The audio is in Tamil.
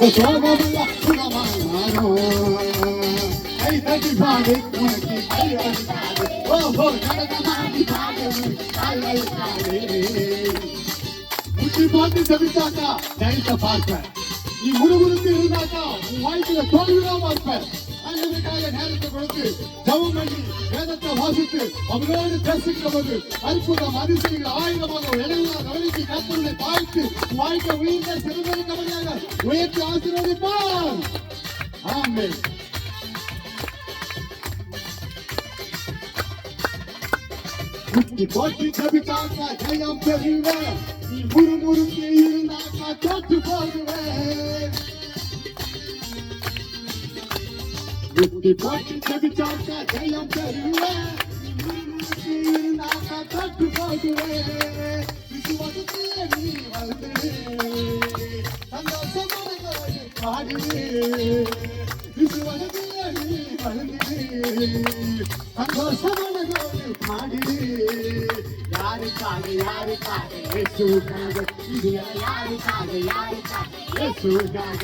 உங்க சோகமெல்லாம் சுகமாய் மாறும். கை தட்டி பாடு உனக்கு கை வந்தாது. ஓஹோ நடனமாடி பாடு கை வந்தாது. முட்டி போட்டு ஜெபிச்சாக்கா ஜெயித்த பார்ப்பேன். நீ முறுமுறுத்து இருந்தாக்கா உன் வாழ்க்கையில தோல்விதான் பார்ப்பேன். அன்றைக்காக நேரத்தை கொடுத்து ஜெபம் பண்ணி வேதத்தை வாசித்து அவரோடு பேசுகிற போது அற்புதம் அதிசயங்கள் ஆயிரமாக எல்லாம் கவனித்து கர்த்தருடைய தாய்க்கு வாழ்க்கை உயர்ந்த சிறந்தவர்களாக உயர்த்தி ஆசீர்வதிப்பார். ஆமென். முட்டி போட்டு ஜெபிச்சாக்கா ஜெயம் பெறுவேன். நீ முறுமுறுத்து இருந்தாக்கா தோற்று போகுவேன். முட்டி போட்டு ஜெபிச்சாக்கா ஜெயம் பெறுவேன். நீ முறுமுறுத்து இருந்தாக்கா தோற்று போகுவேன். விசுவாசத்திலே நீ வளர்ந்து சந்தோஷமாக பாடுவே. விசுவாசத்திலே நீ வளர்ந்து சந்தோஷமாக பாடு. யாருக்காக யாருக்காக இயேசுவுக்காக இது யாருக்காக யாருக்காக இயேசுவுக்காக